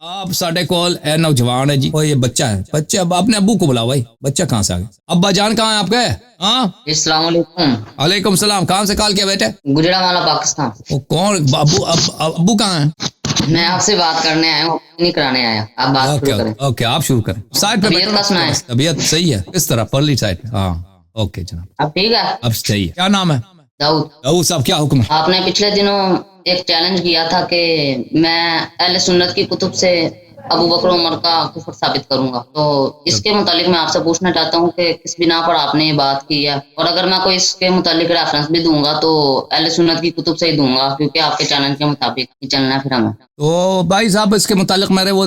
آپ ساڈے کول اے نوجوان ہے جی، اور یہ بچہ ہے، بچہ اب اپنے ابو کو بلاؤ بھائی، بچہ کہاں سے آ گیا؟ ابا جان کہاں ہے آپ کے؟ ہاں السلام علیکم۔ وعلیکم السلام، کہاں سے کال کیا بیٹے؟ گجرانوالہ پاکستان۔ وہ کون ابو کہاں ہیں؟ میں آپ سے بات کرنے آیا ہوں، نہیں کرانے آیا۔ آپ بات شروع کریں۔ اوکے آپ شروع کریں۔ سائڈ پہ طبیعت کا سنائیں۔ طبیعت صحیح ہے کس طرح؟ پرلی سائڈ پہ، ہاں اوکے جناب، اب ٹھیک ہے؟ اب صحیح ہے۔ کیا نام ہے؟ داؤد۔ داؤد صاحب کیا حکم ہے؟ آپ نے پچھلے دنوں ایک چیلنج کیا تھا کہ میں اہل سنت کی کتب سے ابو بکر عمر کا کفر ثابت کروں گا، تو اس کے متعلق میں آپ سے پوچھنا چاہتا ہوں کہ کس بنا پر آپ نے یہ بات کی ہے، اور اگر میں کوئی اس کے متعلق ریفرنس بھی دوں گا تو اہل سنت کی کتب سے ہی دوں گا، کیونکہ آپ کے چیلنج کے مطابق ہی چلنا ہے پھر ہمیں۔ تو بھائی صاحب اس کے متعلق میرے وہ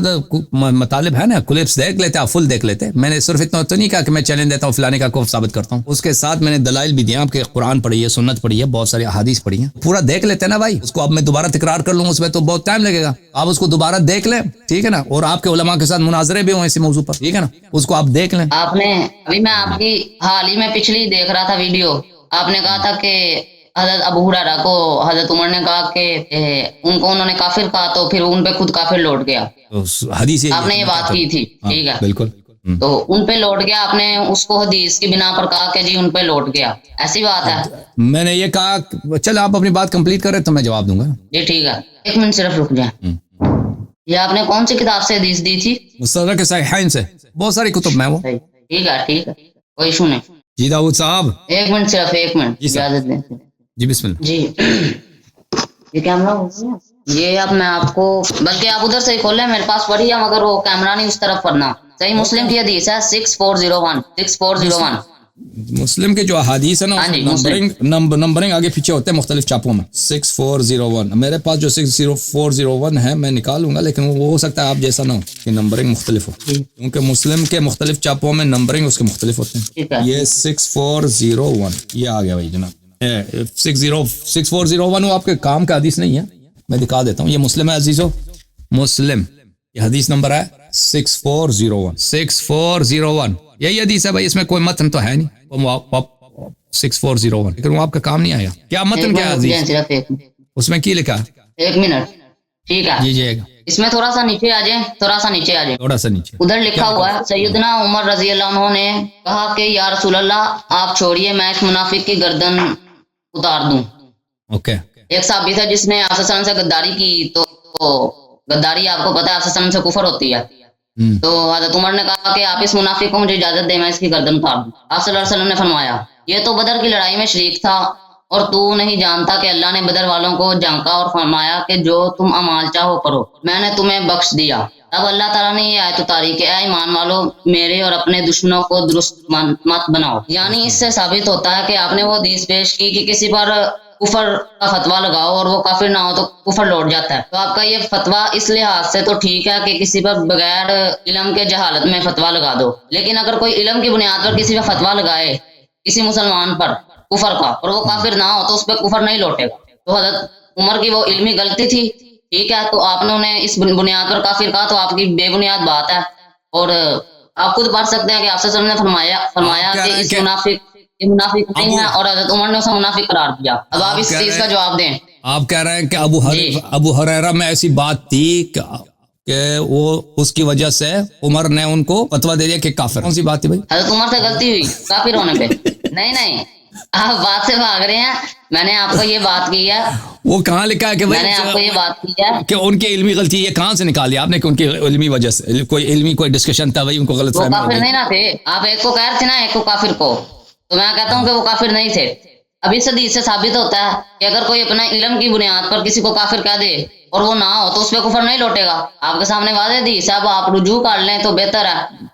مطالب ہے نا، کلپس دیکھ لیتے، آپ فل دیکھ لیتے۔ میں نے صرف اتنا تو نہیں کہا کہ میں چیلنج دیتا ہوں فلانے کا کفر ثابت کرتا ہوں، اس کے ساتھ میں نے دلائل بھی دیا کہ قرآن پڑھی ہے، سنت پڑھی ہے، بہت ساری احادیث پڑھی ہیں، پورا دیکھ لیتے نا بھائی۔ اس کو اب میں دوبارہ تکرار کر لوں اس میں تو بہت ٹائم لگے گا، آپ اس کو دوبارہ دیکھ لیں، ٹھیک ہے نا، اور آپ کے علماء کے ساتھ مناظرے بھی ہوں اسی موضوع پر، ٹھیک ہے نا، اس کو آپ دیکھ لیں۔ آپ نے ابھی میں آپ کی حال ہی میں پچھلی دیکھ رہا تھا ویڈیو، آپ نے کہا تھا کہ حضرت ابو ہریرہ کو حضرت عمر نے کہا کہ ان کو انہوں نے کافر کہا تو پھر ان پہ خود کافر لوٹ گیا، حدیث آپ نے یہ بات کی تھی، ٹھیک ہے بالکل، تو ان پہ لوٹ گیا، آپ نے اس کو حدیث کی بنا پر کہا کہ جی ان پہ لوٹ گیا، ایسی بات ہے؟ میں نے یہ کہا چل آپ اپنی بات کمپلیٹ کریں تو میں جواب دوں گا۔ جی ٹھیک ہے، ایک منٹ صرف رک جائیں۔ یہ آپ نے کون سی کتاب سے حدیث دی تھی؟ مستدرک صحیحین سے، بہت ساری کتب میں وہ۔ ٹھیک ہے ٹھیک ہے، کوئی ایشو نہیں۔ جی داؤد صاحب، ایک منٹ صرف، ایک منٹ جی سر، اجازت دیں۔ جی بسم اللہ۔ جی یہ کیمرہ یہ اب میں آپ کو، بلکہ آپ ادھر سے ہی کھول لیں، میرے پاس پڑھی ہے مگر وہ کیمرہ نہیں اس طرف پڑھنا۔ صحیح مسلم کی حدیث ہے 6401 6401۔ مسلم کے جو احادیث ہے نا، نمبرنگ آگے پیچھے ہوتے ہیں مختلف چاپوں میں۔ 6401 میرے پاس جو 6401 ہے میں نکالوں گا، لیکن وہ ہو سکتا ہے آپ جیسا نہ ہو کہ نمبرنگ مختلف ہو، کیونکہ مسلم کے مختلف چاپوں میں نمبرنگ اس کے مختلف ہوتے ہیں۔ یہ 6401 یہ آ گیا بھائی جناب۔ 6401 وہ آپ کے کام کا حدیث نہیں ہے، میں دکھا دیتا ہوں۔ یہ مسلم ہے عزیزو، مسلم، یہ حدیث نمبر ہے 6401 یہی حدیث ہے بھائی، اس میں کوئی متن تو ہے نہیں، 6401، لیکن وہ آپ کا کام نہیں آیا۔ کیا متن کیا ہے حدیث؟ اس میں کی لکھا ہے؟ ایک منٹ، ٹھیک ہے جی اس میں تھوڑا سا نیچے آ جائیں، تھوڑا سا نیچے آ جائیں، تھوڑا سا نیچے ادھر لکھا ہوا ہے سیدنا عمر رضی اللہ عنہ نے کہا کہ یا رسول اللہ آپ چھوڑیے، میں اس منافق کی گردن اتار دوں۔ اوکے، ایک صحابی تھا جس نے آپ صلی اللہ علیہ وسلم سے غداری کی، تو غداری آپ کو پتا ہے آپ صلی اللہ علیہ وسلم سے کفر ہوتی ہے، تو حضرت عمر نے کہا کہ آپ اس منافق کو مجھے اجازت دیں میں اس کی گردن اتار دوں۔ آپ صلی اللہ علیہ وسلم نے فرمایا یہ تو بدر کی لڑائی میں شریک تھا اور تو نہیں جانتا کہ اللہ نے بدر والوں کو جھانکا اور فرمایا کہ جو تم اعمال چاہو کرو، میں نے تمہیں بخش دیا۔ تب اللہ تعالیٰ نے یہ آیت اتاری کہ اے ایمان والو میرے اور اپنے دشمنوں کو درست مت بناؤ۔ یعنی اس سے ثابت ہوتا ہے کہ آپ نے وہ حدیث پیش کی کہ کسی پر کفر کا فتویٰ لگاؤ اور وہ کافر نہ ہو تو کفر لوٹ جاتا ہے، تو آپ کا یہ فتویٰ اس لحاظ سے تو ٹھیک ہے کہ کسی پر بغیر علم کے جہالت میں فتویٰ لگا دو، لیکن اگر کوئی علم کی بنیاد پر کسی پر فتویٰ لگائے کسی مسلمان پر کفر کا اور وہ کافر نہ ہو تو اس پہ کفر نہیں لوٹے گا۔ تو حضرت عمر کی وہ علمی غلطی تھی، ٹھیک ہے، تو آپ نے انہیں اس بنیاد پر کافر کہا، تو آپ کی بے بنیاد بات ہے، اور آپ خود پڑھ سکتے ہیں کہ آپ صلی اللہ علیہ وسلم نے فرمایا کہ اس منافق نہیں ہے، اور حضرت عمر نے اسے منافق قرار دیا۔ اب آپ اس چیز کا جواب دیں۔ آپ کہہ رہے ہیں کہ ابو ہریرہ میں ایسی بات تھی کہ وہ اس کی وجہ سے عمر نے ان کو فتویٰ دے دیا کہ کافر، کون سی بات تھی بھائی؟ حضرت عمر سے غلطی ہوئی کافر ہونے پہ؟ نہیں آپ بات سے بھاگ رہے ہیں، میں نے آپ کو یہ بات کی ہے، وہ کہاں لکھا ہے کہ میں نے آپ کو یہ بات کی ہے کہ ان کی علمی غلطی، یہ کہاں سے نکال دیا آپ نے کہ ان کی علمی وجہ سے کوئی علمی کوئی ڈسکشن تھا بھائی ان کو غلط وہ فہمی ہو کافر گئی؟ نہیں نہ تھے، آپ ایک کو کہہ رہے تھے نا ایک کو کافر کو، تو میں کہتا ہوں کہ وہ کافر نہیں تھے۔ اب اس حدیث سے ثابت ہوتا ہے کہ اگر کوئی اپنا علم کی بنیاد پر کسی کو کافر کہہ دے اور وہ نہ ہو تو اس پہ کفر نہیں لوٹے گا۔ آپ کے سامنے واضح حدیث ہے، اب آپ رجوع کر لیں تو بہتر ہے۔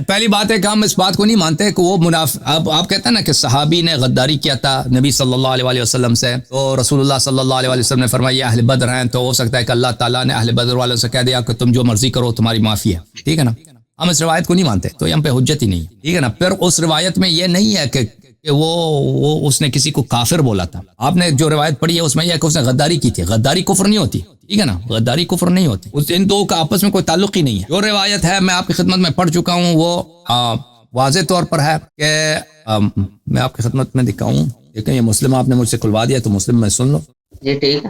پہلی بات ہے کہ ہم اس بات کو نہیں مانتے کہ وہ اب آپ کہتے ہیں نا کہ صحابی نے غداری کیا تھا نبی صلی اللہ علیہ وسلم سے، تو رسول اللہ صلی اللہ علیہ وسلم نے فرمایا یہ اہل بدر ہیں، تو ہو سکتا ہے کہ اللہ تعالیٰ نے اہل بدر والوں سے کہہ دیا کہ تم جو مرضی کرو تمہاری معافی ہے، ٹھیک ہے نا۔ ہم اس روایت کو نہیں مانتے، تو یہ ہم پہ حجت ہی نہیں ہے، ٹھیک ہے نا۔ پھر اس روایت میں یہ نہیں ہے کہ وہ اس نے کسی کو کافر بولا تھا۔ آپ نے جو روایت پڑھی ہے اس میں یہ کہ اس نے غداری کی تھی، غداری کفر نہیں ہوتی، ٹھیک ہے نا، غداری کفر نہیں ہوتی، ان دو کا آپس میں کوئی تعلق ہی نہیں ہے۔ جو روایت ہے میں آپ کی خدمت میں پڑھ چکا ہوں، وہ واضح طور پر ہے کہ میں آپ کی خدمت میں دکھاؤں، لیکن یہ مسلم آپ نے مجھ سے کھلوا دیا تو مسلم میں سن لو۔ جی ٹھیک ہے۔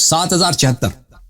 7076।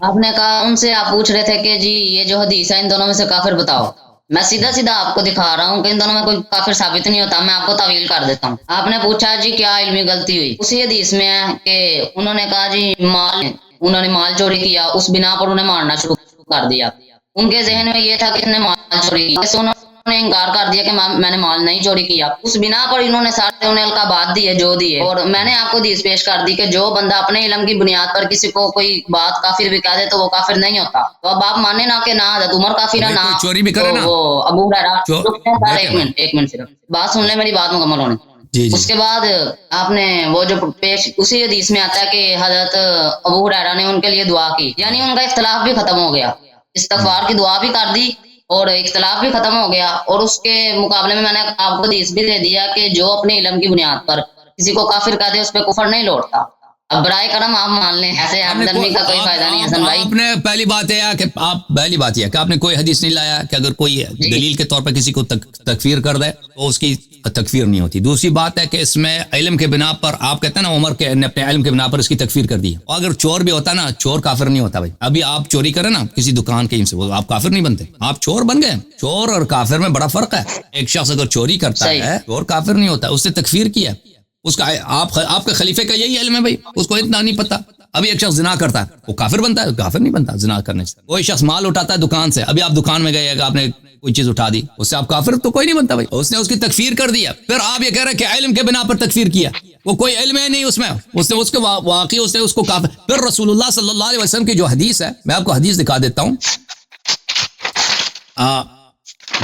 آپ نے کہا ان سے آپ پوچھ رہے تھے کہ جی یہ جو حدیث ہے ان دونوں میں سے کافر بتاؤ. میں سیدھا سیدھا آپ کو دکھا رہا ہوں کہ ان دونوں میں کوئی کافر ثابت نہیں ہوتا. میں آپ کو تعویل کر دیتا ہوں. آپ نے پوچھا جی کیا علمی غلطی ہوئی. اسی حدیث میں ہے کہ انہوں نے کہا جی انہوں نے مال چوری کیا, اس بنا پر انہیں مارنا شروع کر دیا. ان کے ذہن میں یہ تھا کہ انہوں نے مال چوری کیا, انہوں نے انکار کر دیا کہ میں نے مال نہیں چوری کیا. اس بنا پر انہوں نے سارے انہیں القابات دیے جو دیے. اور میں نے آپ کو حدیث پیش کر دی کہ جو بندہ اپنے علم کی بنیاد پر کسی کو کوئی بات کافر بھی کہہ دے تو وہ کافر نہیں ہوتا. تو اب آپ مانے نا کہ نہ حضرت عمر کافر ہے, نہ چوری بھی کرے نا وہ ابو ہریرہ. ایک منٹ صرف بات سن لیں, میری بات مکمل ہونے. اس کے بعد آپ نے وہ جو پیش اسی حدیث میں آتا ہے کہ حضرت ابو ہریرہ نے ان کے لیے دعا کی, یعنی ان کا اختلاف بھی ختم ہو گیا. استغفار کی دعا بھی کر دی اور اختلاف بھی ختم ہو گیا. اور اس کے مقابلے میں نے آپ کو حدیث بھی دے دیا کہ جو اپنے علم کی بنیاد پر کسی کو کافر کہہ دے اس پہ کفر نہیں لوٹتا. اب برائے کرم آپ مان لیں, ایسے آپ درمی کا کوئی فائدہ نہیں. حسن بھائی آپ نے پہلی بات یہ ہے کہ آپ نے کوئی حدیث نہیں لایا کہ اگر کوئی دلیل کے طور پر کسی کو تکفیر کر دے تو اس کی تکفیر نہیں ہوتی. دوسری بات ہے کہ اس میں علم کے بنا پر آپ کہتے ہیں نا عمر کے نے اپنے علم کے بنا پر اس کی تکفیر کر دی. اور اگر چور بھی ہوتا نا, چور کافر نہیں ہوتا بھائی. ابھی آپ چوری کریں نا کسی دکان کے سے, وہ آپ کافر نہیں بنتے, آپ چور بن گئے. چور اور کافر میں بڑا فرق ہے. ایک شخص اگر چوری کرتا ہے چور کافر نہیں ہوتا, اس نے تکفیر کیا. اس کا آپ کے خلیفے کا یہی علم ہے بھائی, اس کو اتنا نہیں پتا. ابھی ایک شخص زنا کرتا ہے وہ کافر بنتا ہے؟ کافر نہیں بنتا زنا کرنے سے. کوئی شخص مال اٹھاتا ہے دکان سے, ابھی آپ دکان میں گئے, آپ نے کوئی چیز اٹھا دی, اس سے آپ کافر تو کوئی نہیں بنتا بھائی. اس نے اس کی تکفیر کر دیا. پھر آپ یہ کہہ رہے ہیں کہ علم کے بنا پر تکفیر کیا, وہ کوئی علم ہے نہیں اس میں, اس نے اس کے واقعی اس نے اس کو کافر. پھر رسول اللہ صلی اللہ علیہ وسلم کی جو حدیث ہے, میں آپ کو حدیث دکھا دیتا ہوں.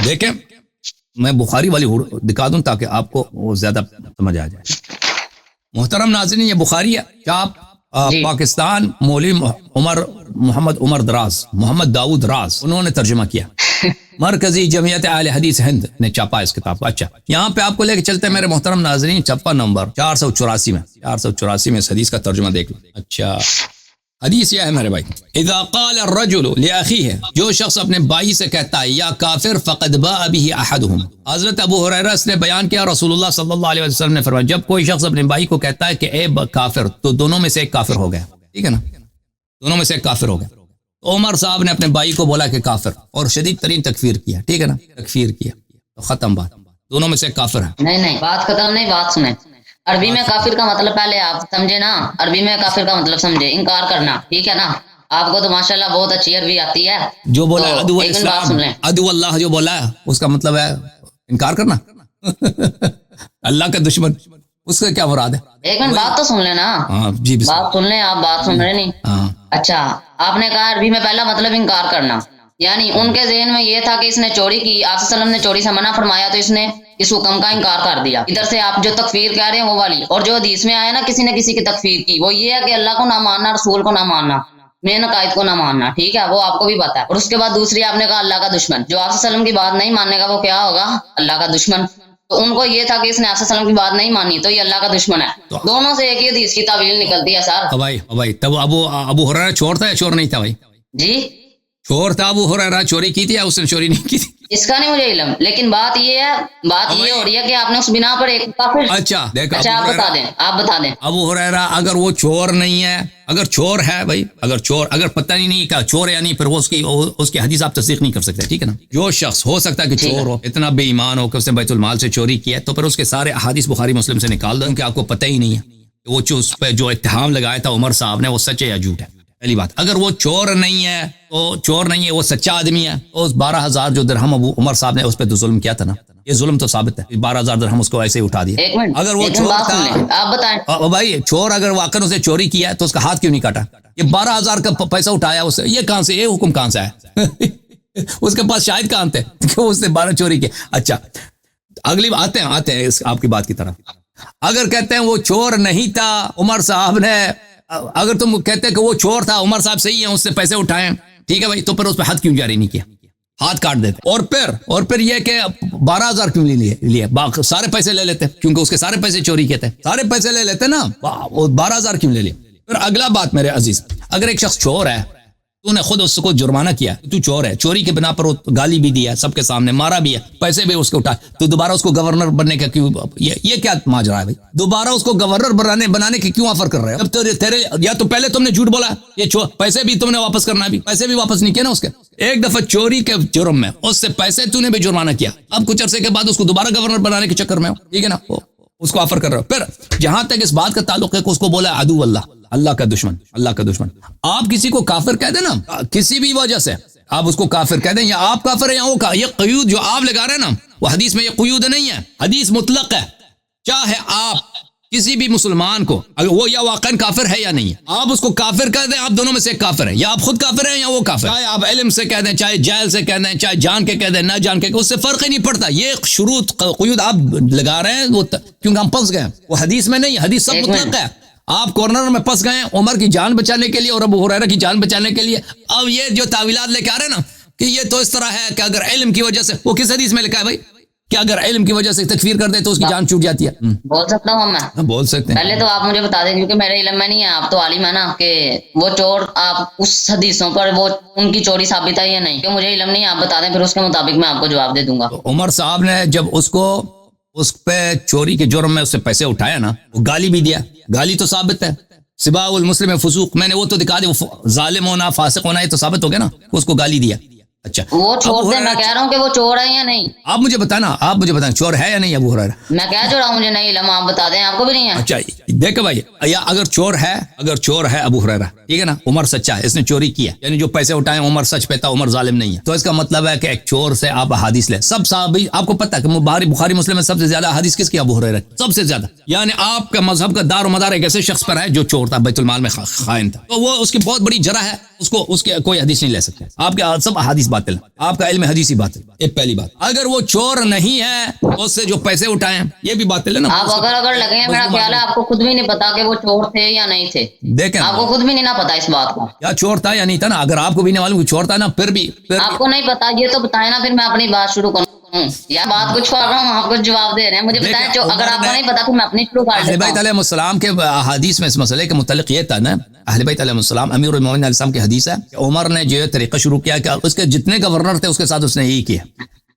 دیکھیں میں بخاری والی دکھا دوں تاکہ آپ کو وہ زیادہ سمجھ آ جائے. محترم ناظرین, یہ بخاری ہے. چاپ پاکستان مولوی محمد داؤد راز انہوں نے ترجمہ کیا. مرکزی جمعیت اہل حدیث ہند نے چھاپا اس کتاب کو. اچھا یہاں پہ آپ کو لے کے چلتے ہیں میرے محترم ناظرین, چھپا نمبر 484 میں اس حدیث کا ترجمہ دیکھ لو. اچھا حدیث یہ ہے میرے بھائی, اذا قال الرجل لاخیہ, جو شخص اپنے بھائی سے کہتا ہے یا کافر فقد باء به احدهم. حضرت ابو ہریرہ نے بیان کیا, رسول اللہ صلی اللہ علیہ وسلم نے فرمایا جب کوئی شخص اپنے بھائی کو کہتا ہے کہ اے کافر, تو دونوں میں سے ایک کافر ہو گیا. ٹھیک ہے نا, دونوں میں سے ایک کافر ہو گیا. عمر صاحب نے اپنے بھائی کو بولا کہ کافر, اور شدید ترین تکفیر کیا. ٹھیک ہے نا, تکفیر کیا تو ختم بات, دونوں میں سے ایک کافر ہے. نہیں بات ختم نہیں, بات سنیں. عربی میں کافر کا مطلب پہلے آپ سمجھے نا, عربی میں کافر کا مطلب سمجھے, انکار کرنا. ٹھیک ہے نا, آپ کو تو ماشاءاللہ بہت اچھی عربی آتی ہے. جو بولا ادو الاسلام ادو اللہ, جو بولا ہے اس کا مطلب ہے انکار کرنا. اللہ کا دشمن, اس کا کیا مراد ہے؟ ایک منٹ بات تو سن لینا. جی بات سن لیں, آپ بات سن رہے نہیں. اچھا آپ نے کہا عربی میں پہلا مطلب انکار کرنا, یعنی ان کے ذہن میں یہ تھا کہ اس نے چوری کی, آپ صلی اللہ علیہ وسلم نے چوری سے منع فرمایا تو اس نے اس حکم کا انکار کر دیا. ادھر سے آپ جو تکفیر کہہ رہے ہیں وہ والی, اور جو حدیث میں آیا نا کسی نے کسی کی تکفیر کی, وہ یہ ہے کہ اللہ کو نہ ماننا, رسول کو نہ ماننا, مین عقائد کو نہ ماننا. ٹھیک ہے, وہ آپ کو بھی پتا ہے. اور اس کے بعد دوسری آپ نے کہا اللہ کا دشمن, جو آپ صلی اللہ علیہ وسلم کی بات نہیں ماننے کا وہ کیا ہوگا؟ اللہ کا دشمن. تو ان کو یہ تھا کہ اس نے آپ صلی اللہ علیہ وسلم کی بات نہیں مانی تو یہ اللہ کا دشمن ہے. دونوں سے ایک ہی حدیث کی تعویل نکلتی ہے سر. بھائی تب ابو ہریرہ چور تھا یا چور نہیں تھا بھائی؟ جی چور تھا ابو ہریرہ, چوری کی تھی یا اس نے چوری نہیں کی تھی؟ اس کا نہیں مجھے علم, لیکن بات یہ ہو رہی ہے کہ آپ نے اس بنا پر ایک کافر. اچھا آپ بتا دیں ابو ہریرہ اگر وہ چور نہیں ہے, اگر چور ہے بھائی, اگر پتہ نہیں کیا چور ہے یا نہیں, پھر وہ اس کی حدیث آپ تصدیق نہیں کر سکتے. ٹھیک ہے نا, جو شخص ہو سکتا ہے کہ چور ہو, اتنا بے ایمان ہو کہ اس نے بیت المال سے چوری کیا, تو پھر اس کے سارے احادیث بخاری مسلم سے نکال دو, کیونکہ آپ کو پتہ ہی نہیں ہے کہ وہ اس پہ جو اتہام لگایا تھا عمر صاحب نے وہ سچ ہے یا جھوٹ ہے. پہلی بات, اگر وہ چور نہیں ہے تو چور نہیں ہے, وہ سچا آدمی ہے, تو اس 12,000 جو درہم ابو عمر صاحب نے اس پہ تو ظلم کیا تھا نا, یہ ظلم تو ثابت ہے. 12,000 درہم اس کو ایسے ہی اٹھا دیا. اگر وہ چور تھا, آپ بتائیں بھائی چور اگر واقعا اسے چوری کیا ہے تو اس کا ہاتھ کیوں نہیں کاٹا؟ یہ 12,000 کا پیسہ اٹھایا اس سے, یہ کہاں سے, یہ حکم کہاں سے ہے؟ اس کے پاس شاہد کہاں تھے کہ اس نے 12 چوری کی. اچھا اگلی آتے ہیں آپ کی بات کی طرف. اگر کہتے ہیں وہ چور نہیں تھا, عمر صاحب نے, اگر تم کہتے کہ وہ چور تھا, عمر صاحب صحیح ہیں, اس سے پیسے اٹھائیں, ٹھیک ہے بھائی, تو پھر اس پہ حد کیوں جاری نہیں کیا, ہاتھ کاٹ دیتے. اور پھر یہ کہ 12,000 کیوں لیے, سارے پیسے لے لیتے, کیونکہ اس کے سارے پیسے چوری کیے تھے, سارے پیسے لے لیتے نا, 12,000 کیوں لے لیے. پھر اگلا بات میرے عزیز, اگر ایک شخص چور ہے تو نے خود اس کو جرمانہ کیا، تو چور ہے، چوری کے بنا پر گالی بھی دیا، سب کے سامنے مارا بھی ہے، پیسے بھی اس کو اٹھا، تو دوبارہ اس کو گورنر بننے کا کیوں؟ یہ کیا ماجرا ہے بھائی؟ دوبارہ اس کو گورنر بنانے کے کیوں آفر کر رہے ہو؟ جب تیرے یا تو پہلے تم نے جھوٹ بولا، یہ پیسے بھی تم نے واپس کرنا، بھی پیسے بھی واپس نہیں کیا نا اس کے، ایک دفعہ چوری کے جرم میں اس سے پیسے تو نے بھی جرمانہ کیا، اب کچھ عرصے کے بعد اس کو دوبارہ گورنر بنانے کے چکر میں ہو، ٹھیک ہے نا، اس کو آفر کر رہے ہو۔ پھر جہاں تک اس بات کا تعلق ہے کہ اس کو بولا عدو اللہ، اللہ کا دشمن، اللہ کا دشمن۔ آپ کسی کو کافر کہہ دیں نا، کسی بھی وجہ سے آپ اس کو کافر کہہ دیں، یا آپ کافر ہیں یا وہ یہ قیود جو آپ لگا رہے ہیں نا، وہ حدیث میں یہ قیود نہیں ہے، حدیث مطلق ہے، چاہے آپ کسی بھی مسلمان کو اگر وہ یا واقعاً کافر ہے یا نہیں ہے، آپ اس کو کافر کہہ دیں، آپ دونوں میں سے ایک کافر ہے، یا آپ خود کافر ہیں یا وہ کافر، چاہے آپ علم سے کہہ دیں، چاہے جہل سے کہہ دیں، چاہے جان کے کہہ دیں، نہ جان کے، اس سے فرق ہی نہیں پڑتا۔ یہ شروط قیود آپ لگا رہے ہیں وہ کیونکہ ہم پھنس گئے ہیں، وہ حدیث میں نہیں، حدیث سب مطلق ہے۔ آپ کارنر میں پھنس گئے ہیں عمر کی جان بچانے کے لیے اور ابو ہریرہ کی جان بچانے کے لیے۔ اب یہ جو تعویلات لے کے آ رہے ہیں نا کہ یہ تو اس طرح ہے کہ اگر علم کی وجہ سے، وہ کس حدیث میں لکھا ہے بھائی کہ اگر علم کی وجہ سے تکفیر کر دے تو اس کی جان چھوٹ جاتی ہے؟ بول سکتا ہوں میں؟ بول سکتے ہیں۔ پہلے تو آپ مجھے بتا دیں، کیونکہ میرے علم میں نہیں ہے، آپ تو عالم ہے نا، کہ وہ چور آپ اس حدیثوں پر وہ ان کی چوری ثابت ہے یا نہیں، کہ مجھے علم نہیں ہے، آپ بتا دیں، پھر اس کے مطابق میں آپ کو جواب دے دوں گا۔ عمر صاحب نے جب اس کو اس پہ چوری کے جرم میں اس سے پیسے اٹھایا نا، وہ گالی بھی دیا، گالی تو ثابت ہے، سباء المسلم فسوق، میں نے وہ تو دکھا دیا، وہ ظالم ہونا، فاسق ہونا، یہ تو ثابت ہو گیا نا، اس کو گالی دیا۔ اچھا وہ چھوڑ دیں، میں کہہ رہا ہوں کہ وہ چور ہے یا نہیں، آپ مجھے بتانا چور ہے یا نہیں ابو ہریرہ؟ میں کہہ جو رہا ہوں مجھے نہیں علم، آپ بتا دیں، آپ کو بھی نہیں ہے۔ اچھا دیکھو بھائی، یا اگر چور ہے ابو ہریرہ، ٹھیک ہے نا، عمر سچا ہے، اس نے چوری کیا، یعنی جو پیسے اٹھائے عمر سچ پہ تھا، عمر ظالم نہیں ہے، تو اس کا مطلب ہے کہ ایک چور سے آپ احادیث لیں، سب صحابی، آپ کو پتہ ہے کہ بخاری مسلم میں سب سے زیادہ احادیث کس کی؟ ابو ہریرہ، سب سے زیادہ، یعنی آپ کا مذہب کا دار و مدار ایک ایسے شخص پر ہے جو چور تھا، بیت المال میں خائن تھا، تو وہ اس کی بہت بڑی جرح ہے، اس کے کوئی حدیث نہیں لے سکتے، آپ کے سب احادیث باطل، آپ کا علم حدیثی باطل، یہ پہلی بات۔ اگر وہ چور نہیں ہے تو اس سے جو پیسے اٹھائے ہیں یہ بھی باطل ہے نا۔ آپ اگر لگے ہیں، میرا خیال ہے آپ کو خود بھی نہیں پتا کہ وہ چور تھے یا نہیں تھے، دیکھیں آپ کو خود بھی نہیں نہ پتا اس بات کا، کیا چور تھا یا نہیں تھا نا، اگر آپ کو بھی نہیں معلوم کہ چور تھا نا، پھر بھی آپ کو نہیں پتا، یہ تو بتائیں نا، پھر میں اپنی بات شروع کروں، یا بات کچھ کر رہا ہوں، آپ کچھ جواب دے رہے ہیں، مجھے بتائیں، اگر آپ کو نہیں پتا پھر میں اپنی شروع کر اہل دیتا بیت ہوں۔ علیہ السلام کے احادیث میں اس مسئلے کے متعلق یہ تھا نا، اہل بیت علیہ السلام، امیر المومنین علیہ السلام کی حدیث ہے کہ عمر نے جو طریقہ شروع کیا کہ اس کے جتنے گورنر تھے اس کے ساتھ اس نے یہی کیا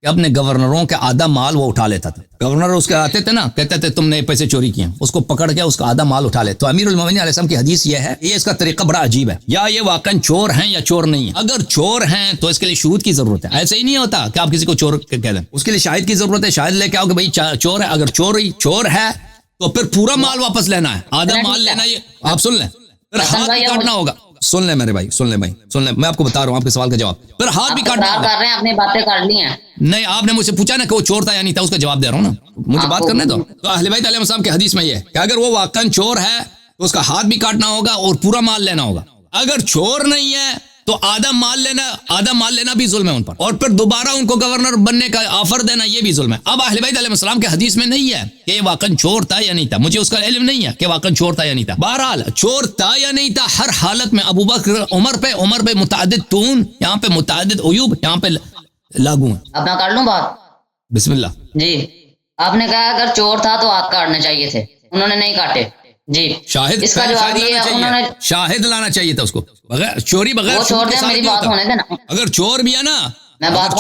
کہ اپنے گورنروں کے آدھا مال وہ اٹھا لیتا تھا، گورنر اس کے آتے تھے نا، کہتے تھے تم نے پیسے چوری کیے، اس کو پکڑ کے اس کا آدھا مال اٹھا لے، تو امیر المومنین علیہ السلام کی حدیث یہ ہے، یہ اس کا طریقہ بڑا عجیب ہے، یا یہ واقعاً چور ہیں یا چور نہیں ہیں، اگر چور ہیں تو اس کے لیے شہود کی ضرورت ہے، ایسے ہی نہیں ہوتا کہ آپ کسی کو چور کہہ دیں، اس کے لیے شاہد کی ضرورت ہے، شاہد لے کے آؤ کہ بھائی چور ہے، اگر چور ہے تو پھر پورا مال واپس لینا ہے، آدھا مال لینا، یہ آپ سن لیں، پھر ہاتھ بھی کاٹنا ہوگا، سن لیں میرے بھائی، سن لیں، میں آپ کو بتا رہا ہوں آپ کے سوال کا جواب، پھر ہاتھ بھی کاٹنا ہوگا۔ کر رہے ہیں، اپنی باتیں کر لی ہیں، نہیں، آپ نے مجھ سے پوچھا نا کہ وہ چور تھا یا نہیں تھا، اس کا جواب دے رہا ہوں نا، مجھے بات کرنے دو۔ تو اہل بیت علیہ السلام کی حدیث میں یہ ہے کہ اگر وہ واقعاً چور ہے تو اس کا ہاتھ بھی کاٹنا ہوگا اور پورا مال لینا ہوگا، اگر چور نہیں ہے تو آدھا مال لینا بھی ظلم ہے ان پر، اور پھر دوبارہ ان کو گورنر بننے کا آفر دینا یہ بھی ظلم ہے۔ اب اہل بیت علیہ السلام کے حدیث میں نہیں ہے کہ یہ واقعاً چور تھا یا نہیں تھا، مجھے اس کا علم نہیں ہے کہ واقعاً چور تھا یا نہیں تھا، بہرحال چور تھا یا نہیں تھا، ہر حالت میں ابو بکر عمر پہ متعدد تون، یہاں پہ متعدد عیوب یہاں پہ لاگو ہیں۔ اپنا کر لوں بات؟ بسم اللہ جی، آپ نے کہا اگر چور تھا تو ہاتھ کاٹنے چاہیے تھے، انہوں نے نہیں کاٹے، جی شاہد اس کا جواب یہ انہوں نے، شاہد لانا چاہیے تھا اس کو، بغیر چوری، بغیر وہ چھوڑ دیں، میری بات ہونے دینا، اگر چور بھی ہے نا، میں بات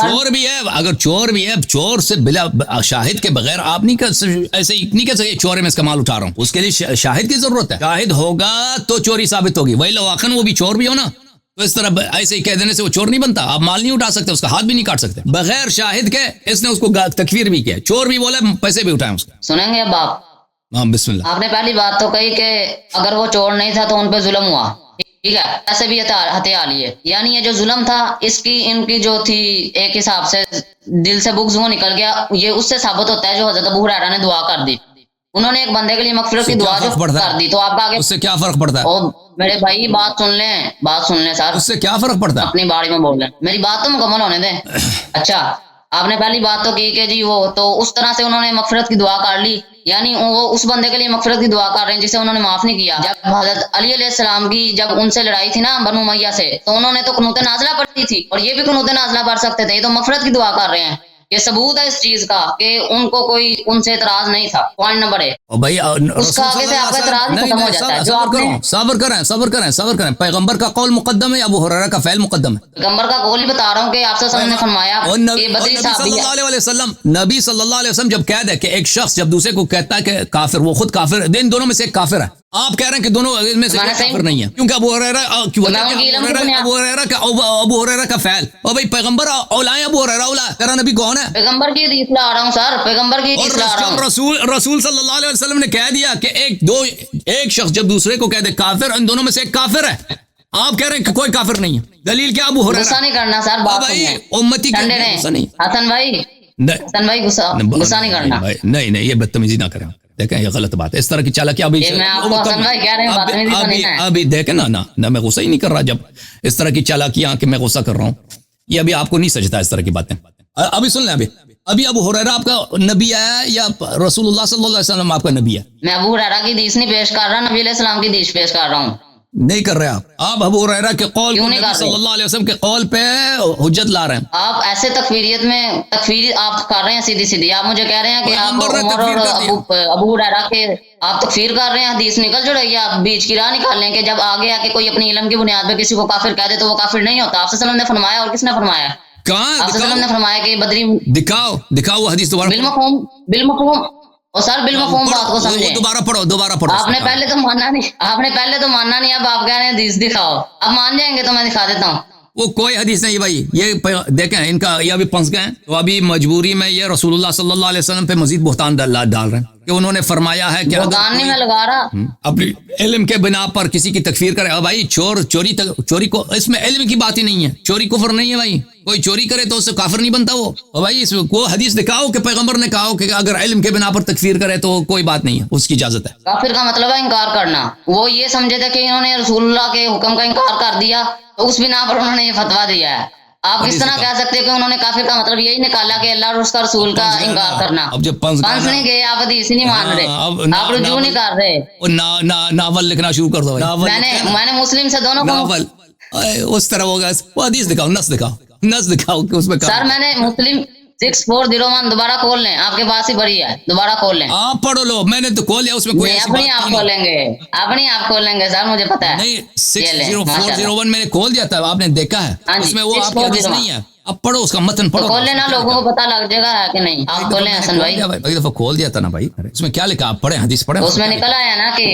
اگر چور بھی ہے چور سے بلا شاہد کے بغیر آپ نہیں ایسے ہی نہیں کہہ سکتے چور ہے میں اس کا مال اٹھا رہا ہوں، اس کے لیے شاہد کی ضرورت ہے، شاہد ہوگا تو چوری ثابت ہوگی، وہی لواقن وہ بھی چور بھی ہو نا، تو اس طرح ایسے ہی کہہ دینے سے وہ چور نہیں بنتا، آپ مال نہیں اٹھا سکتے، اس کا ہاتھ بھی نہیں کاٹ سکتے، بغیر شاہد کے اس نے اس کو تکفیر بھی کیا، چور بھی بولا، پیسے بھی اٹھائے اس کے۔ سنیں گے اب آپ؟ ہاں بسم اللہ۔ آپ نے پہلی بات تو کہی کہ اگر وہ چور نہیں تھا تو ان پہ ظلم ہوا، ٹھیک ہے، ایسے بھی ہتھیار لیے، یعنی یہ جو ظلم تھا اس کی ان کی جو تھی ایک حساب سے دل سے بغض وہ نکل گیا، یہ اس سے ثابت ہوتا ہے جو حضرت ابو ہریرہ نے دعا کر دی، انہوں نے ایک بندے کے لیے مغفرت کی دعا جو کر دی، تو آپ کا آگے اس سے کیا فرق پڑتا ہے؟ میرے بھائی بات سن لیں سر، اس سے کیا فرق پڑتا ہے؟ اپنی باری میں بول رہے ہیں، میری بات تو مکمل ہونے دیں۔ اچھا، آپ نے پہلی بات تو کی کہ جی وہ تو اس طرح سے انہوں نے مغفرت کی دعا کر لی، یعنی وہ اس بندے کے لیے مغفرت کی دعا کر رہے ہیں جسے انہوں نے معاف نہیں کیا۔ جب حضرت علی علیہ السلام کی جب ان سے لڑائی تھی نا بنو امیہ سے، تو انہوں نے تو قنوت نازلہ پڑھی تھی، اور یہ بھی قنوت نازلہ پڑھ سکتے تھے، یہ تو مغفرت کی دعا کر رہے ہیں، یہ ثبوت ہے اس چیز کا کہ ان کو کوئی ان سے اعتراض نہیں تھا. Point number 1. اور بھائی اس کا آگے سے آپ کا اعتراض ختم ہو جاتا ہے. جو آپ نے صبر کریں. پیغمبر کا قول مقدم ہے یا ابو ہریرہ کا فعل مقدم ہے؟ پیغمبر کا قول ہی بتا رہا ہوں کہ آپ صلی اللہ علیہ وسلم نے فرمایا کہ بدری صحابی نبی صلی اللہ علیہ وسلم جب کہہ دے کہ ایک شخص جب دوسرے کو کہتا ہے کہ کافر، وہ خود کافر ہے، دونوں میں سے ایک کافر ہے. آپ کہہ رہے ہیں کہ دونوں میں سے ایک کافر نہیں ہے، کیونکہ ابو ہریرہ کا فعل. اور بھائی پیغمبر اولا ہے، ابو ہریرہ اولا ہے، تیرا نبی کون ہے؟ پیغمبر کی حدیث لا رہا ہوں سر، پیغمبر کی حدیث لا رہا ہوں. رسول صلی اللہ علیہ وسلم نے کہہ دیا کہ ایک شخص جب دوسرے کو کہہ دے کافر، ان دونوں میں سے ایک کافر ہے. آپ کہہ رہے ہیں کہ کوئی کافر نہیں ہے. دلیل کیا؟ ابو ہریرہ. غصہ نہیں کرنا سر، بات بھائی امتی ٹھنڈے رہیں. حسن بھائی غصہ نہیں کرنا. نہیں یہ بدتمیزی نہ کریں. دیکھیں یہ غلط بات ہے، اس طرح کی چالاکی. ابھی دیکھیں نا میں غصہ ہی نہیں کر رہا. جب اس طرح کی چالاکیاں کہ میں غصہ کر رہا ہوں، یہ ابھی آپ کو نہیں سجتا اس طرح کی باتیں. ابھی سن لیں، ابھی ابو ہریرہ آپ کا نبی ہے یا رسول اللہ صلی اللہ علیہ وسلم آپ کا نبی ہے؟ میں ابو ہریرہ کی حدیث نہیں پیش کر رہا، نبی علیہ السلام کی حدیث پیش کر رہا ہوں. نہیں کر رہے آپ ابو ہریرہ کے قول صلی اللہ علیہ وسلم کے قول پہ حجت لا رہے ہیں. آپ ایسے تکفیری آپ کر رہے ہیں سیدھی. آپ مجھے کہہ رہے ہیں کہ آپ عمر اور ابو ہریرہ کے آپ تکفیر کر رہے ہیں. حدیث نکل جو رہی ہے، آپ بیچ کی راہ نکال لیں کہ جب آگے آ کے کوئی اپنی علم کی بنیاد پہ کسی کو کافر کہہ دے تو وہ کافر نہیں ہوتا. آپ صلی اللہ علیہ وسلم نے فرمایا، اور کس نے فرمایا؟ کہاں؟ آپ صلی اللہ علیہ وسلم نے فرمایا کہ بدری. دکھاؤ وہ حدیث دوبارہ. بالمفہوم اور سر بالمفہوم بات کو سمجھیں. دوبارہ پڑھو. آپ نے پہلے تو ماننا نہیں. اب آپ کہہ رہے ہیں حدیث دکھاؤ. اب مان جائیں گے تو میں دکھا دیتا ہوں. وہ کوئی حدیث نہیں بھائی. یہ دیکھیں ان کا یہ ابھی پھنس گئے ہیں، تو ابھی مجبوری میں یہ رسول اللہ صلی اللہ علیہ وسلم پہ مزید بہتان ڈال رہے ہیں کہ انہوں نے فرمایا ہے کہ بہتان نہیں میں لگا رہا، اپنی علم کے بنا پر کسی کی تکفیر کرے. اور بھائی چوری کو اس میں علم کی بات ہی نہیں ہے. چوری کفر نہیں ہے بھائی. کوئی چوری کرے تو اس سے کافر نہیں بنتا وہ. اور بھائی اس کو حدیث دکھاؤ کہ پیغمبر نے کہا کہ اگر علم کے بنا پر تکفیر کرے تو کوئی بات نہیں ہے، اس کی اجازت ہے. کافر کا مطلب ہے انکار کرنا. وہ یہ سمجھے تھے کہ انہوں نے رسول اللہ کے حکم کا انکار کر دیا تو اس بنا پر انہوں نے یہ فتویٰ دیا ہے. آپ کس طرح کہہ سکتے کہ انہوں نے کافر کا مطلب یہی نکالا کہ اللہ اور اس کا رسول کا انکار کرنا. اب جب پنس نہیں گئے، آپ حدیث نہیں مان رہے، آپ رجوع نہیں کر رہے. ناول لکھنا شروع کر دو. میں نے مسلم سے دونوں ناول اس طرح ہوگا. وہ حدیث دکھاؤ، نص دکھاؤ کہ اس میں سر میں نے مسلم 6401 دوبارہ کھول لیں، آپ کے پاس ہی بڑی ہے، دوبارہ کھول لیں. آپ پڑھو لو، میں نے تو کھول لیا. اس میں کوئی اپنی آپ کھولیں گے سر، مجھے پتا ہے. نہیں 6401 میں نے کھول دیا تھا، آپ نے دیکھا ہے. اس میں وہ آپ کی حدیث نہیں ہے. اب پڑھو اس کا متن پڑھو. کھول لینا، لوگوں کو پتا لگ جائے گا کہ نہیں. آپ کھولیں حسن بھائی. ایک دفعہ کھول دیا تھا نا بھائی. اس میں کیا لکھا؟ آپ پڑھیں، حدیث پڑھیں. اس میں نکل آیا نا کہ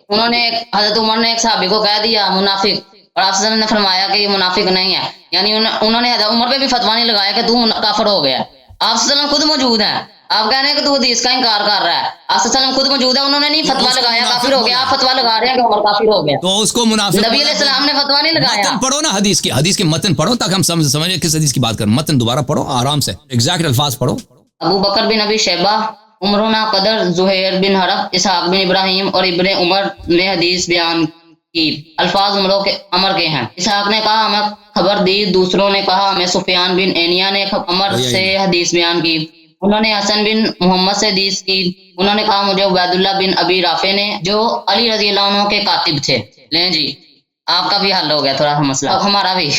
انہوں نے حضرت عمر نے ایک صحابی کو کہہ دیا منافق، اور آپ صلی اللہ علیہ وسلم نے فرمایا کہ یہ منافق نہیں ہے. یعنی انہوں نے حضرت عمر پہ بھی فتویٰ نہیں لگایا کہ تو کافر ہو گیا. آپ صلی اللہ علیہ وسلم خود موجود ہیں، آپ کہہ رہے ہیں کہ تو حدیث کا انکار کر رہا ہے. آپ صلی اللہ علیہ وسلم خود موجود ہے، انہوں نے نہیں فتویٰ لگایا کافر ہو گیا. آپ فتویٰ لگا رہے ہیں کہ عمر کافر ہو گیا، تو اس کو منافق. نبی علیہ السلام نے فتویٰ نہیں لگایا. متن پڑھو نا، حدیث کے متن پڑھو تاکہ ہم سمجھیں کس حدیث کی بات کریں. متن دوبارہ پڑھو آرام سے، ایگزیکٹ الفاظ پڑھو. ابو بکر بن ابی شیبہ، عمرنا قدر، زہیر بن حرب، اسحاق بن ابراہیم اور ابن عمر نے حدیث بیان کی. الفاظ عمر کے ہیں. اسحاق نے کہا ہمیں خبر دی، دوسروں نے کہا ہمیں سفیان بن اینیا نے عمر سے حدیث بیان کی. انہوں نے حسن بن محمد سے حدیث کی. انہوں نے کہا مجھے عبید اللہ بن ابی رافع نے، جو علی رضی اللہ عنہ کے کاتب تھے. لیں جی، آپ کا بھی حل ہو گیا تھوڑا سا مسئلہ، اب ہمارا بھی.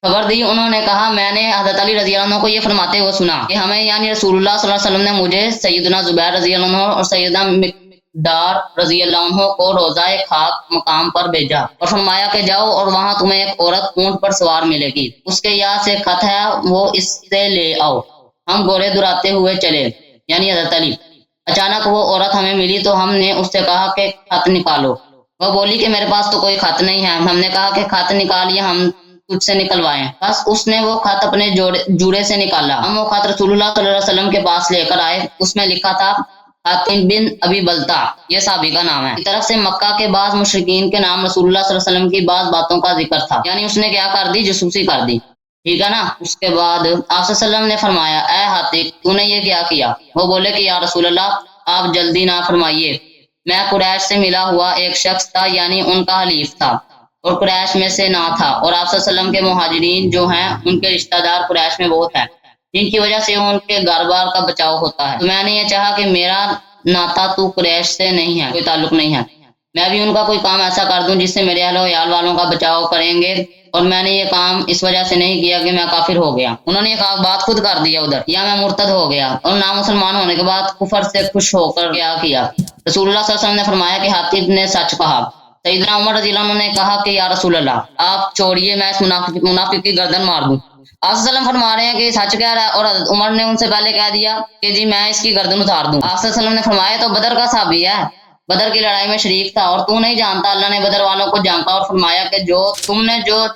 خبر دی، انہوں نے کہا میں نے حضرت علی رضی اللہ عنہ کو یہ فرماتے ہوئے سنا کہ ہمیں یعنی رسول اللہ صلی اللہ علیہ وسلم نے مجھے سیدنا زبیر رضی اللہ عنہ اور سیدنا مقدار رضی اللہ عنہ کو روضہ خاک مقام پر بھیجا اور فرمایا کہ جاؤ اور وہاں تمہیں ایک عورت اونٹ پر سوار ملے گی، اس کے یہاں سے خط ہے، وہ اس سے لے آؤ. ہم گھوڑے دراتے ہوئے چلے، یعنی حضرت علی. اچانک وہ عورت ہمیں ملی تو ہم نے اس سے کہا کہ خط نکالو. وہ بولی کہ میرے پاس تو کوئی خط نہیں ہے. ہم نے کہا کہ خط نکالیے، ہم تجھ سے نکلوائیں. بس اس نے وہ خط اپنے جوڑے سے نکالا. ہم وہ خط رسول اللہ صلی اللہ علیہ وسلم کے پاس لے کر آئے. اس میں لکھا تھا حاتم بن ابی بلتا، یہ صحابی کا نام ہے، کی طرف سے مکہ کے بعض مشرکین کے نام رسول اللہ صلی اللہ علیہ وسلم کی بعض باتوں کا ذکر تھا. یعنی اس نے کیا کر دی؟ جاسوسی کر دی. ٹھیک ہے نا. اس کے بعد آپ صلی اللہ علیہ وسلم نے فرمایا اے حاتم تو نے یہ کیا کیا؟ وہ بولے کہ یا رسول اللہ آپ جلدی نہ فرمائیے، میں قریش سے ملا ہوا ایک شخص تھا، یعنی ان کا حلیف تھا اور قریش میں سے نہ تھا، اور آپ صلی اللہ علیہ وسلم کے مہاجرین جو ہیں ان کے رشتہ دار قریش میں بہت ہیں جن کی وجہ سے ان کے گھر بار کا بچاؤ ہوتا ہے. تو میں نے یہ چاہا کہ میرا ناتا تو قریش سے نہیں ہے، کوئی تعلق نہیں ہے، میں بھی ان کا کوئی کام ایسا کر دوں جس سے میرے اہل و عیال والوں کا بچاؤ کریں گے اور میں نے یہ کام اس وجہ سے نہیں کیا کہ میں کافر ہو گیا. انہوں نے یہ بات خود کر دیا ادھر, یا میں مرتد ہو گیا, اور نامسلمان ہونے کے بعد کفر سے خوش ہو کر کیا کیا. رسول اللہ صلی اللہ علیہ وسلم نے فرمایا کہ حاتب نے سچ کہا. سیدنا عمر رضی اللہ عنہ نے کہا کہ یا رسول اللہ آپ چھوڑیے, میں اس منافق کی گردن مار دوں. آپ صلی اللہ علیہ وسلم فرما رہے ہیں کہ سچ کہہ رہا ہے, اور حضرت عمر نے ان سے پہلے کہہ دیا کہ جی میں اس کی گردن اتار دوں. آپ صلی اللہ علیہ وسلم نے فرمایا تو بدر کا صحابی ہے, بدر کی لڑائی میں شریک تھا, اور تو نہیں جانتا, اللہ نے بدر والوں کو جانتا, اور فرمایا کہ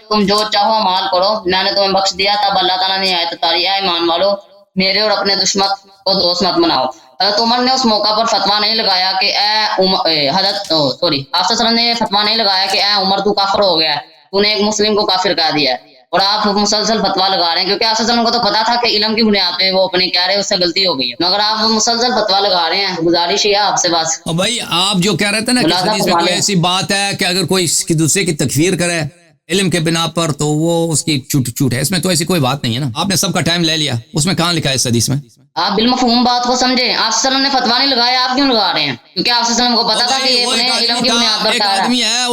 تم جو چاہو مال کرو, میں نے تمہیں بخش دیا. تب اللہ تعالیٰ نے آیت اتاری ہے ایمان والو میرے اور اپنے دشمن کو دوست مت بناؤ. حضرت عمر نے اس موقع پر فتویٰ نہیں لگایا کہ آپ صلی اللہ علیہ وسلم نے فتویٰ نہیں لگایا کہ اے عمر تو کافر ہو گیا, تو نے ایک مسلم کو کافر کہہ دیا ہے, اور آپ مسلسل فتویٰ لگا رہے ہیں, کیونکہ آپ صلی اللہ علیہ وسلم کو تو پتا تھا کہ علم کی بنیاد پہ وہ اپنے کہہ رہے ہیں اس سے غلطی ہو گئی ہے, مگر آپ مسلسل فتویٰ لگا رہے ہیں. گزارش ہے آپ سے بس. بھائی آپ جو کہہ رہے تھے نا کہ حدیث میں کوئی ایسی بات ہے کہ اگر کوئی کسی دوسرے کی تکفیر کرے علم کے بنا پر تو وہ اس کی چوٹ ہے, اس میں تو ایسی کوئی بات نہیں ہے نا. آپ نے سب کا ٹائم لے لیا, اس میں کہاں لکھا ہے اس حدیث میں؟ آپ بالمفہوم بات کو سمجھیں. آپ صلی اللہ علیہ وسلم نے فتویٰ نہیں لگایا, آپ کیوں لگا رہے ہیں؟ کیونکہ آپ صلی اللہ علیہ وسلم کو پتا تھا کہ یہ اپنے علم کی بنیاد پر ایک آدمی ہے,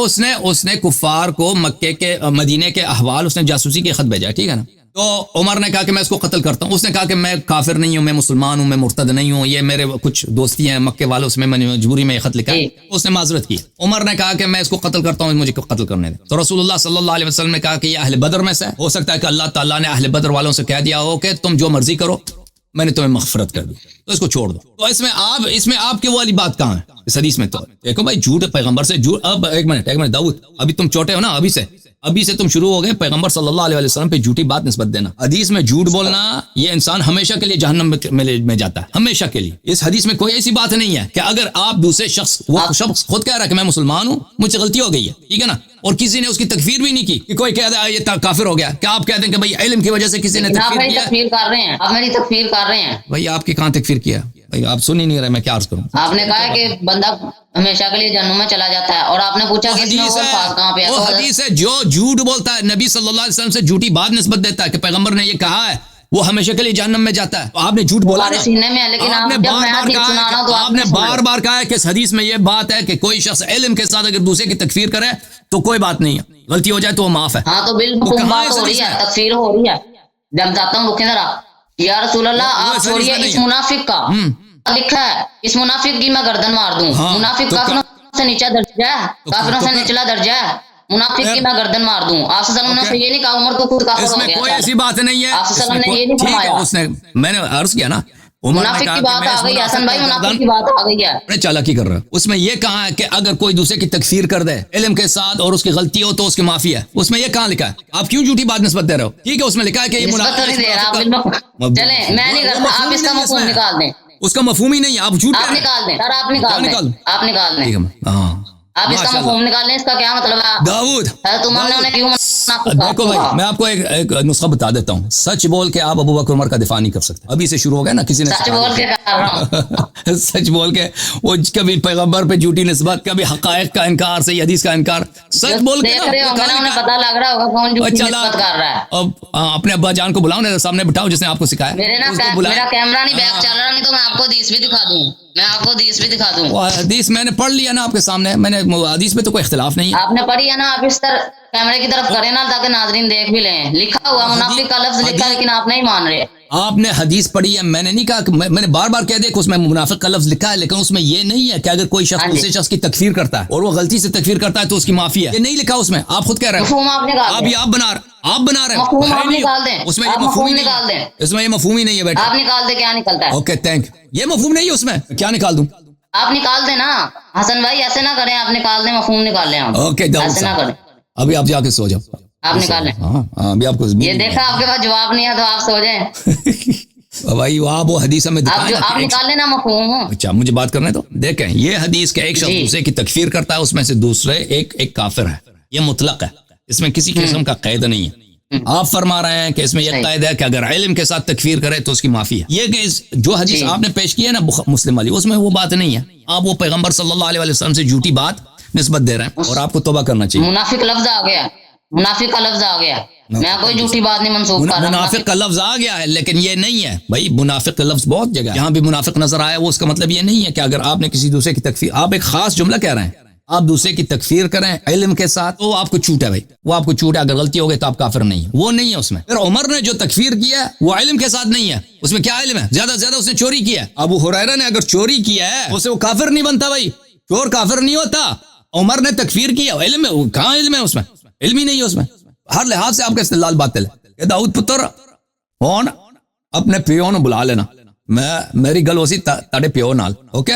اس نے کفار کو مکے کے مدینے کے احوال اس نے جاسوسی کے خط بھیجا, ٹھیک ہے نا. تو عمر نے کہا کہ میں اس کو قتل کرتا ہوں. اس نے کہا کہ میں کافر نہیں ہوں, میں مسلمان ہوں, میں مرتد نہیں ہوں, یہ میرے کچھ دوستی ہیں مکے والوں سے, میں مجبوری میں یہ خط لکھا. اس نے معذرت کی. عمر نے کہا کہ میں اس کو قتل کرتا ہوں, مجھے قتل کرنے دے. تو رسول اللہ صلی اللہ علیہ وسلم نے کہا کہ یہ اہل بدر میں سے ہو سکتا ہے کہ اللہ تعالیٰ نے اہل بدر والوں سے کہہ دیا ہو کہ تم جو مرضی کرو, میں نے تمہیں مغفرت کر دی, تو اس کو چھوڑ دو. تو اس میں آپ کی والی بات کہاں ہے اس حدیث میں؟ تو دیکھو بھائی, جھوٹ پیغمبر سے جھوٹ. اب ایک منٹ داؤد, ابھی تم چھوٹے ہو نا, ابھی سے تم شروع ہو گئے پیغمبر صلی اللہ علیہ وسلم پہ جھوٹی بات نسبت دینا. حدیث میں جھوٹ بولنا, یہ انسان ہمیشہ کے لیے جہنم میں جاتا ہے, ہمیشہ کے لیے. اس حدیث میں کوئی ایسی بات نہیں ہے کہ اگر آپ دوسرے شخص, وہ شخص خود کہہ رہا ہے کہ میں مسلمان ہوں, مجھ سے غلطی ہو گئی ہے, ٹھیک ہے نا, اور کسی نے اس کی تکفیر بھی نہیں کی کہ کوئی کہہ دے یہ کافر ہو گیا, کیا آپ کہہ دیں کہ بھائی علم کی وجہ سے کسی نے تکفیر کیا؟ تکفیر کر رہے ہیں آپ, میری تکفیر کر رہے ہیں. بھائی آپ کی کہاں تکفیر کیا؟ بھائی آپ سن ہی نہیں رہے, میں کیا عرض کروں. آپ نے کہا کہ بندہ ہمیشہ کے لیے جہنم میں چلا جاتا ہے, اور آپ نے پوچھا کہ کہاں پہ ہے. وہ حدیث ہے جو جھوٹ بولتا ہے, نبی صلی اللہ علیہ وسلم سے جھوٹی بات نسبت دیتا ہے کہ پیغمبر نے یہ کہا ہے, وہ ہمیشہ کے لیے جہنم میں جاتا ہے. آپ نے جھوٹ بولا, آپ نے بار بار کہا ہے کہ اس حدیث میں یہ بات ہے کہ کوئی شخص علم کے ساتھ اگر دوسرے کی تکفیر کرے تو کوئی بات نہیں ہے, غلطی ہو جائے تو وہ معاف ہے. ہاں تو بالکل بات ہو رہی ہے, تکفیر ہو رہی ہے. جب جاتا ہوں رکے ذرا, یا رسول اللہ آپ چھوڑیے اس منافق کا لکھا ہے, اس منافق کی میں گردن مار دوں. منافق کافروں سے نیچا درجہ ہے, کافروں سے نچلا درجہ ہے, منافق کی میں گردن مار دوں. آپ صلی اللہ علیہ وسلم نے یہ نہیں کہا عمر تو خود کافر ہو گیا, اس میں کوئی ایسی بات نہیں ہے. آپ صلی اللہ علیہ وسلم نے یہ نہیں فرمایا. اس نے, میں نے عرض کیا نا, منافق کی بات آ گئی, حسن بھائی منافق کی بات آ گئی ہے. چالاکی کر رہا ہے. اس میں یہ کہا ہے کہ اگر کوئی دوسرے کی تکفیر کر دے علم کے ساتھ اور اس کی غلطی ہو تو اس کی معافی ہے. اس میں یہ کہاں لکھا ہے؟ آپ کیوں جھوٹی بات نسبت دے رہے ہو؟ ٹھیک ہے, اس میں لکھا ہے کہ یہ چلیں میں نہیں کرتا, آپ اس کا مفہوم نکال دیں. اس کا مفہوم ہی نہیں, آپ جھوٹ نکال دیں, آپ نکال دیں, آپ نکال دیں, آپ اس کا مفہوم نکال لیں. اس کا کیا مطلب ہے داؤد؟ دیکھو بھائی میں آپ کو ایک نسخہ بتا دیتا ہوں. سچ بول کے آپ ابو بکر عمر کا دفاع نہیں کر سکتے. ابھی سے شروع ہو گیا نا, کسی نے سچ بول کے کر رہا ہوں, سچ بول کے, وہ کبھی پیغمبر پہ جھوٹی نسبت, کبھی حقائق کا انکار, صحیح حدیث کا انکار. سچ بول کے پتا لگ رہا ہوگا کون جھوٹی نسبت کر رہا ہے. اب اپنے ابا جان کو بلاؤ نا, سامنے بٹھاؤ جس نے آپ کو سکھایا. میرا کیمرہ نہیں بیک چل رہا, نہیں تو میں آپ کو حدیث بھی دکھا دوں, میں آپ کو حدیث بھی دکھا دوں. حدیث میں نے پڑھ لیا نا آپ کے سامنے, میں نے حدیث میں تو کوئی اختلاف نہیں ہے. آپ نے پڑھی ہے نا, آپ اس طرح کیمرے کی طرف کریں نا تاکہ ناظرین دیکھ بھی لیں. لکھا ہوا منافق کا لفظ لکھا, لیکن آپ نہیں مان رہے. آپ نے حدیث پڑھی ہے, میں نے نہیں کہا کہ میں نے بار بار کہہ دیا کہ اس میں منافق کا لفظ لکھا ہے, لیکن اس میں یہ نہیں ہے کہ اگر کوئی شخص دوسرے شخص کی تکفیر کرتا ہے اور وہ غلطی سے تکفیر کرتا ہے تو اس کی معافی ہے. یہ نہیں لکھا اس میں, آپ خود کہہ رہے ہیں. آپ بنا رہے ہیں. اس میں یہ مفہوم نکال دیں, اس میں یہ مفہوم ہی نہیں ہے بیٹا. آپ نکال دیں, کیا نکلتا ہے؟ Okay thank. یہ مفہوم نہیں ہے اس میں, کیا نکال دوں؟ آپ نکال دیں نا حسن بھائی, ایسے نہ کریں, آپ نکال دیں, مفہوم نکال لیں. اوکے ایسے نہ کریں, ابھی آپ جا کے سو جاؤ, آپ نکال لیں. ابھی آپ کو یہ دیکھا آپ کے پاس جواب نہیں ہے تو آپ سو جائیں. بھائی آپ وہ حدیث میں آپ نکال لینا مفہوم. اچھا مجھے بات کرنے تو دیکھیں, یہ حدیث کا ایک شخص دوسرے کی تکفیر کرتا ہے, اس میں سے دوسرے ایک کافر ہے, یہ مطلق ہے, اس میں کسی قسم کا قید نہیں ہے. آپ فرما رہے ہیں کہ اس میں یہ قید ہے کہ اگر علم کے ساتھ تکفیر کرے تو اس کی معافی ہے. یہ کہ جو حدیث آپ نے پیش کی ہے نا مسلم والی, اس میں وہ بات نہیں ہے. آپ وہ پیغمبر صلی اللہ علیہ وسلم سے جھوٹی بات نسبت دے رہے ہیں, اور آپ کو توبہ کرنا چاہیے. منافق لفظ آ گیا, منافق کا لفظ آ گیا, میں کوئی جھوٹی بات نہیں منسوخ کر رہا. منافق کا لفظ آ گیا ہے, لیکن یہ نہیں ہے بھائی. منافق کا لفظ بہت جگہ, جہاں بھی منافق نظر آیا وہ اس کا مطلب یہ نہیں ہے کہ اگر آپ نے کسی دوسرے کی تکفیر, آپ ایک خاص جملہ کہہ رہے ہیں, آپ دوسرے کی تکفیر کریں علم کے ساتھ تو وہ آپ کو چھوٹ ہے بھائی، وہ آپ کو چھوٹ ہے. اگر غلطی ہو گئی تو آپ کافر نہیں ہیں، وہ نہیں ہے اس میں. پھر عمر نے جو تکفیر کیا ہے وہ علم کے ساتھ نہیں ہے، اس میں کیا علم ہے؟ زیادہ سے زیادہ اس نے چوری کیا ہے. ابو ہریرہ نے اگر چوری کیا ہے اسے وہ کافر نہیں بنتا بھائی، چور کافر نہیں ہوتا. عمر نے تکفیر کیا، علم ہے کہاں؟ علم ہے اس میں؟ علم ہی نہیں ہے اس میں. ہر لحاظ سے آپ کا استدلال باطل ہے. کہ داؤد پتر کون اپنے پیو نو بلا لینا، میں میری گل ہو سی تاڑے پیو نال، اوکے.